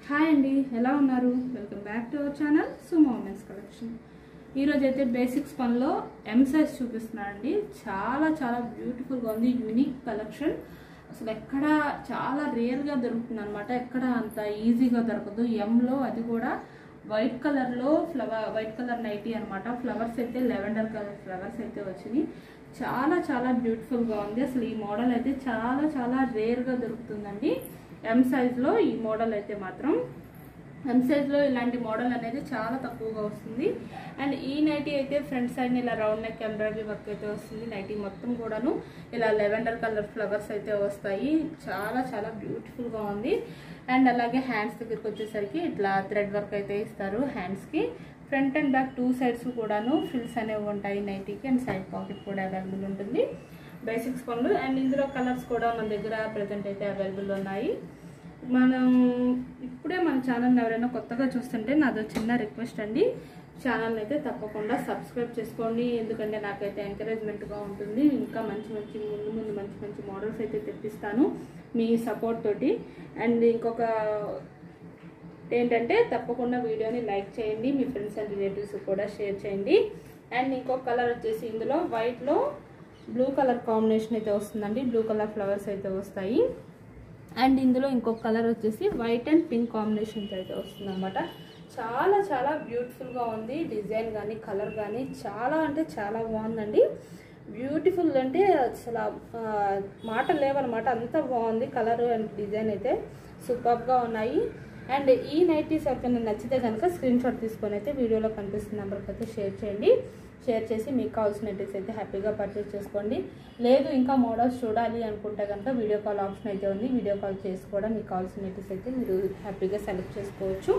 Hi అండి, ఎలా ఉన్నారు? Welcome back to our channel Sumo women's collection. ఈరోజు అయితే బేసిక్స్ పనిలో ఎం సైజ్ చూపిస్తున్నానండి. చాలా చాలా బ్యూటిఫుల్గా ఉంది, యూనిక్ కలెక్షన్. అసలు ఎక్కడ చాలా రేర్గా దొరుకుతుంది అనమాట, ఎక్కడ అంత ఈజీగా దొరకదు. ఎంలో అది కూడా వైట్ కలర్లో వైట్ కలర్ నైటీ అనమాట. ఫ్లవర్స్ అయితే లెవెండర్ కలర్ ఫ్లవర్స్ అయితే వచ్చినాయి. చాలా చాలా బ్యూటిఫుల్గా ఉంది. అసలు ఈ మోడల్ అయితే చాలా చాలా రేర్గా దొరుకుతుందండి. ఎం సైజ్లో ఈ మోడల్ అయితే మాత్రం ఎం సైజ్లో ఇలాంటి మోడల్ అనేది చాలా తక్కువగా వస్తుంది. అండ్ ఈ నైటీ అయితే ఫ్రంట్ సైడ్ ఇలా రౌండ్ నెక్ ఎంబ్రాయిడరీ వర్క్ అయితే వస్తుంది. నైటీ మొత్తం కూడాను ఇలా లెవెండర్ కలర్ ఫ్లవర్స్ అయితే వస్తాయి. చాలా చాలా బ్యూటిఫుల్గా ఉంది. అండ్ అలాగే హ్యాండ్స్ దగ్గరికి వచ్చేసరికి ఇట్లా థ్రెడ్ వర్క్ అయితే ఇస్తారు హ్యాండ్స్కి. Front and back two sides కూడాను ఫ్రిల్స్ అనేవి ఉంటాయి నైటీకి. అండ్ సైడ్ పాకెట్ కూడా అవైలబుల్ ఉంటుంది. బేసిక్స్ పనులు అండ్ ఇందులో కలర్స్ కూడా మన దగ్గర ప్రజెంట్ అయితే అవైలబుల్ ఉన్నాయి. మనం ఇప్పుడే మన ఛానల్ని ఎవరైనా కొత్తగా చూస్తుంటే నాదో చిన్న రిక్వెస్ట్ అండి, ఛానల్ని అయితే తప్పకుండా సబ్స్క్రైబ్ చేసుకోండి. ఎందుకంటే నాకైతే ఎంకరేజ్మెంట్గా ఉంటుంది. ఇంకా మంచి మంచి మోడల్స్ అయితే తెప్పిస్తాను మీ సపోర్ట్ తోటి. అండ్ ఇంకొక ఏంటంటే తప్పకుండా వీడియోని లైక్ చేయండి, మీ ఫ్రెండ్స్ అండ్ రిలేటివ్స్ కూడా షేర్ చేయండి. అండ్ ఇంకొక కలర్ వచ్చేసి ఇందులో వైట్లో బ్లూ కలర్ కాంబినేషన్ అయితే వస్తుందండి. బ్లూ కలర్ ఫ్లవర్స్ అయితే వస్తాయి. అండ్ ఇందులో ఇంకొక కలర్ వచ్చేసి వైట్ అండ్ పింక్ కాంబినేషన్ అయితే వస్తుంది అనమాట. చాలా చాలా బ్యూటిఫుల్గా ఉంది. డిజైన్ కానీ కలర్ కానీ చాలా అంటే చాలా బాగుందండి. బ్యూటిఫుల్ అంటే అసలు మాట లేవన్నమాట, అంత బాగుంది. కలర్ అండ్ డిజైన్ అయితే సూపర్గా ఉన్నాయి. అండ్ ఈ నైటీస్ ఎవరికైనా నచ్చితే కనుక స్క్రీన్ షాట్ తీసుకొని అయితే వీడియోలో కనిపిస్తున్న నెంబర్కి అయితే షేర్ చేయండి. షేర్ చేసి మీకు కావాల్సిన నైటీస్ అయితే హ్యాపీగా పర్చేస్ చేసుకోండి. లేదు ఇంకా మోడల్స్ చూడాలి అనుకుంటే కనుక వీడియో కాల్ ఆప్షన్ అయితే ఉంది. వీడియో కాల్ చేసి కూడా మీకు కావాల్సిన నైటీస్ అయితే మీరు హ్యాపీగా సెలెక్ట్ చేసుకోవచ్చు.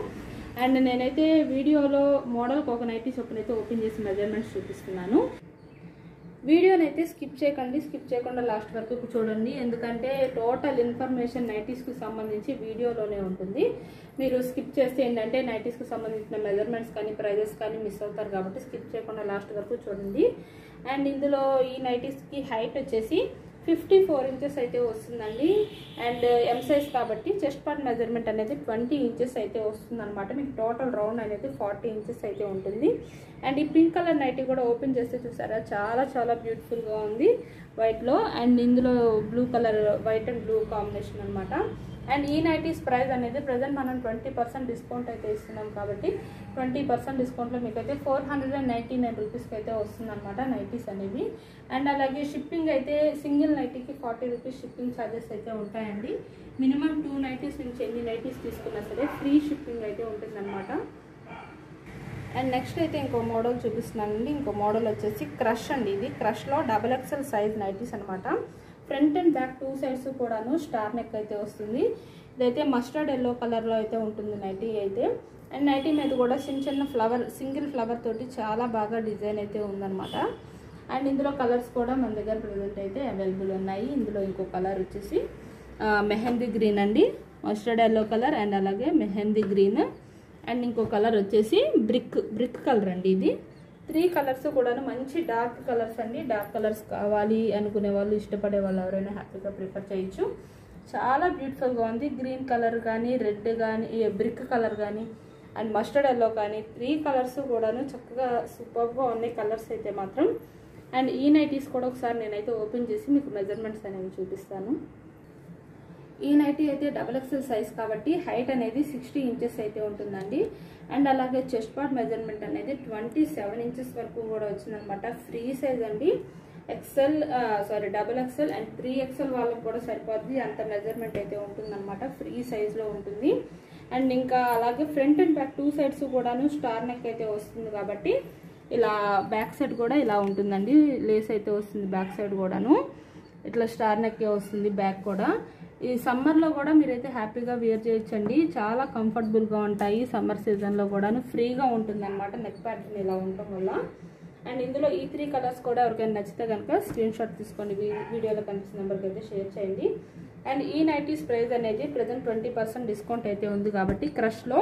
అండ్ నేనైతే వీడియోలో మోడల్కి ఒక నైటీ చొప్పున అయితే ఓపెన్ చేసి మెజర్మెంట్స్ చూపిస్తున్నాను. వీడియోని అయితే స్కిప్ చేయకుండా లాస్ట్ వరకు చూడండి. ఎందుకంటే టోటల్ ఇన్ఫర్మేషన్ నైటీస్కి సంబంధించి వీడియోలోనే ఉంటుంది. మీరు స్కిప్ చేస్తే ఏంటంటే నైటీస్కి సంబంధించిన మెజర్మెంట్స్ కానీ ప్రైజెస్ కానీ మిస్ అవుతారు. కాబట్టి స్కిప్ చేయకుండా లాస్ట్ వరకు చూడండి. అండ్ ఇందులో ఈ నైటీస్కి హైట్ వచ్చేసి 54 ఇంచెస్ అయితే వస్తుందండి. అండ్ ఎం సైజ్ కాబట్టి చెస్ట్ పార్ట్ మెజర్మెంట్ అనేది 20 ఇంచెస్ అయితే వస్తుంది అనమాట. మీకు టోటల్ రౌండ్ అనేది 40 ఇంచెస్ అయితే ఉంటుంది. అండ్ ఈ పింక్ కలర్ నైటీ కూడా ఓపెన్ చేస్తే చూసారా, చాలా చాలా బ్యూటిఫుల్గా ఉంది వైట్లో. అండ్ ఇందులో blue colour white and blue combination అనమాట. అండ్ ఈ నైటీస్ ప్రైస్ అనేది ప్రజెంట్ మనం 20% డిస్కౌంట్ అయితే ఇస్తున్నాం. కాబట్టి 20% డిస్కౌంట్లో మీకు అయితే 499 రూపీస్కి అయితే వస్తుంది అనమాట నైటీస్ అనేవి. అండ్ అలాగే షిప్పింగ్ అయితే సింగిల్ నైటీకి 40 రూపీస్ షిప్పింగ్ ఛార్జెస్ అయితే ఉంటాయండి. మినిమం 2 నైటీస్ నుంచి ఎన్ని నైటీస్ తీసుకున్నా సరే ఫ్రీ షిప్పింగ్ అయితే ఉంటుందన్నమాట. అండ్ నెక్స్ట్ అయితే ఇంకో మోడల్ చూపిస్తున్నానండి. ఇంకో మోడల్ వచ్చేసి క్రష్ అండి. ఇది క్రష్లో XXL సైజ్ నైటీస్ అనమాట. Front and back two sides కూడాను స్టార్ నెక్ అయితే వస్తుంది. ఇదైతే మస్టర్డ్ ఎల్లో కలర్లో అయితే ఉంటుంది నైటీ అయితే. అండ్ నైటీ మీద కూడా చిన్న ఫ్లవర్ సింగిల్ ఫ్లవర్ తోటి చాలా బాగా డిజైన్ అయితే ఉందన్నమాట. అండ్ ఇందులో కలర్స్ కూడా మన దగ్గర ప్రజెంట్ అయితే అవైలబుల్ ఉన్నాయి. ఇందులో ఇంకో కలర్ వచ్చేసి మెహందీ గ్రీన్ అండి, మస్టర్డ్ ఎల్లో కలర్ అండ్ అలాగే మెహందీ గ్రీన్. అండ్ ఇంకో కలర్ వచ్చేసి బ్రిక్ కలర్ అండి. ఇది 3 కలర్స్ కూడా మంచి డార్క్ కలర్స్ అండి. డార్క్ కలర్స్ కావాలి అనుకునే వాళ్ళు, ఇష్టపడే వాళ్ళు ఎవరైనా హ్యాపీగా ప్రిఫర్ చేయొచ్చు. చాలా బ్యూటిఫుల్గా ఉంది. గ్రీన్ కలర్ కానీ రెడ్ కానీ బ్రిక్ కలర్ కానీ అండ్ మస్టర్డ్ ఎల్లో కానీ 3 కలర్స్ కూడాను చక్కగా సూపర్గా ఉన్నాయి కలర్స్ అయితే మాత్రం. అండ్ ఈ నైటీస్ కూడా ఒకసారి నేనైతే ఓపెన్ చేసి మీకు మెజర్మెంట్స్ అనేవి చూపిస్తాను. ఈ నైటీ అయితే XXL సైజ్ కాబట్టి హైట్ అనేది 60 ఇంచెస్ అయితే ఉంటుందండి. అండ్ అలాగే చెస్ట్ పార్ట్ మెజర్మెంట్ అనేది 27 ఇంచెస్ వరకు కూడా వచ్చిందనమాట. ఫ్రీ సైజ్ అండి. XXL అండ్ 3XL వాళ్ళకి కూడా సరిపోద్ది, అంత మెజర్మెంట్ అయితే ఉంటుందన్నమాట. ఫ్రీ సైజ్లో ఉంటుంది. అండ్ ఇంకా అలాగే front and back two sides కూడాను స్టార్ నెక్ అయితే వస్తుంది. కాబట్టి ఇలా బ్యాక్ సైడ్ కూడా ఇలా ఉంటుందండి. లేస్ అయితే వస్తుంది బ్యాక్ సైడ్ కూడాను. ఇట్లా స్టార్ నెక్ వస్తుంది బ్యాక్ కూడా. ఈ సమ్మర్లో కూడా మీరైతే హ్యాపీగా వేర్ చేయొచ్చండి. చాలా కంఫర్టబుల్గా ఉంటాయి. సమ్మర్ సీజన్లో కూడాను ఫ్రీగా ఉంటుంది అనమాట నెక్ ప్యాటర్న్ ఇలా ఉండటం వల్ల. అండ్ ఇందులో ఈ 3 కలర్స్ కూడా ఎవరికైనా నచ్చితే కనుక స్క్రీన్ షాట్ తీసుకోండి, వీడియోలో కనిపిస్తున్న నెంబర్కి అయితే షేర్ చేయండి. అండ్ ఈ నైటీస్ ప్రైస్ అనేది ప్రజెంట్ 20% డిస్కౌంట్ అయితే ఉంది. కాబట్టి క్రష్లో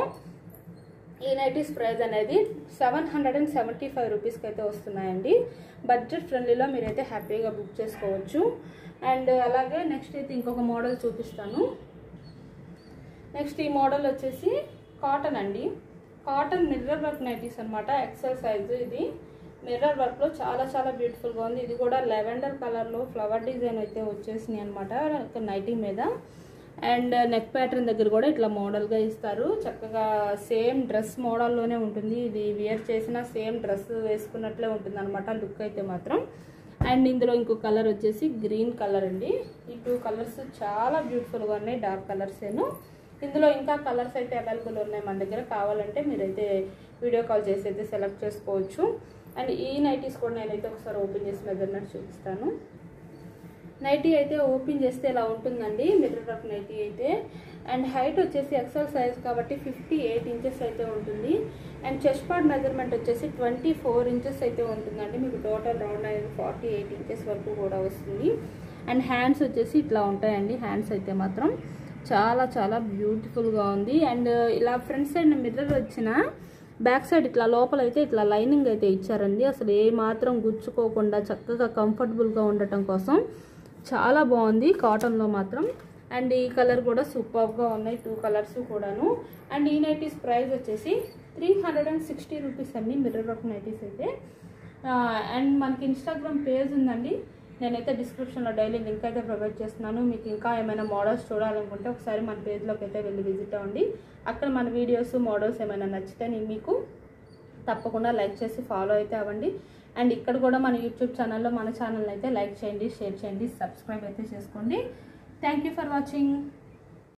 ఈ నైటీస్ ప్రైస్ అనేది 775 రూపీస్కి అయితే వస్తున్నాయండి. బడ్జెట్ ఫ్రెండ్లీలో మీరైతే హ్యాపీగా బుక్ చేసుకోవచ్చు. అండ్ అలాగే నెక్స్ట్ అయితే ఇంకొక మోడల్ చూపిస్తాను. నెక్స్ట్ ఈ మోడల్ వచ్చేసి కాటన్ అండి. కాటన్ మిర్రర్ వర్క్ నైటీస్ అనమాట. Excel size. ఇది మిర్రర్ వర్క్లో చాలా చాలా బ్యూటిఫుల్గా ఉంది. ఇది కూడా లెవెండర్ కలర్లో ఫ్లవర్ డిజైన్ అయితే వచ్చేసినాయి అనమాట నైటీ మీద. అండ్ నెక్ ప్యాటర్న్ దగ్గర కూడా ఇట్లా మోడల్గా ఇస్తారు. చక్కగా సేమ్ డ్రెస్ మోడల్లోనే ఉంటుంది. ఇది వేర్ చేసిన సేమ్ డ్రెస్ వేసుకున్నట్లే ఉంటుంది అనమాట లుక్ అయితే మాత్రం. అండ్ ఇందులో ఇంకో కలర్ వచ్చేసి గ్రీన్ కలర్ అండి. ఈ 2 కలర్స్ చాలా బ్యూటిఫుల్గా ఉన్నాయి. డార్క్ కలర్స్ ఏను. ఇందులో ఇంకా కలర్స్ అయితే అవైలబుల్ ఉన్నాయి మన దగ్గర. కావాలంటే మీరైతే వీడియో కాల్ చేసి అయితే సెలెక్ట్ చేసుకోవచ్చు. అండ్ ఈ నైటీస్ కూడా నేనైతే ఒకసారి ఓపెన్ చేసి మెజర్మెంట్ చూపిస్తాను. నైటీ అయితే ఓపెన్ చేస్తే ఇలా ఉంటుందండి మిర్రర్ వర్క్ నైటీ అయితే. అండ్ హైట్ వచ్చేసి ఎక్సెల్ సైజ్ కాబట్టి 58 ఇంచెస్ అయితే ఉంటుంది. అండ్ చెస్ట్ పార్ట్ మెజర్మెంట్ వచ్చేసి 24 ఇంచెస్ అయితే ఉంటుందండి. మీకు టోటల్ రౌండ్ అనేది 48 ఇంచెస్ వరకు కూడా వస్తుంది. అండ్ హ్యాండ్స్ వచ్చేసి ఇట్లా ఉంటాయండి. హ్యాండ్స్ అయితే మాత్రం చాలా చాలా బ్యూటిఫుల్గా ఉంది. అండ్ ఇలా ఫ్రంట్ సైడ్ మిర్రర్ వచ్చిన బ్యాక్ సైడ్ ఇట్లా లోపల అయితే ఇట్లా లైనింగ్ అయితే ఇచ్చారండి. అసలు ఏ మాత్రం గుచ్చుకోకుండా చక్కగా కంఫర్టబుల్గా ఉండటం కోసం చాలా బాగుంది కాటన్లో మాత్రం. అండ్ ఈ కలర్ కూడా సూపర్గా ఉన్నాయి 2 కలర్స్ కూడాను. అండ్ ఈ నైటీస్ ప్రైస్ వచ్చేసి 360 రూపీస్ అండి మిర్రర్ వర్క్ నైటీస్ అయితే. అండ్ మనకి ఇన్స్టాగ్రామ్ పేజ్ ఉందండి. నేనైతే డిస్క్రిప్షన్లో డైలీ లింక్ అయితే ప్రొవైడ్ చేస్తున్నాను. మీకు ఇంకా ఏమైనా మోడల్స్ చూడాలనుకుంటే ఒకసారి మన పేజ్లోకి అయితే వెళ్ళి విజిట్ అవ్వండి. అక్కడ మన వీడియోస్ మోడల్స్ ఏమైనా నచ్చితే మీకు తప్పకుండా లైక్ చేసి ఫాలో అయితే అవ్వండి. అండ్ ఇక్కడ కూడా మన యూట్యూబ్ ఛానల్లో మన ఛానల్ అయితే లైక్ చేయండి, షేర్ చేయండి, సబ్స్క్రైబ్ అయితే చేసుకోండి. Thank you for watching.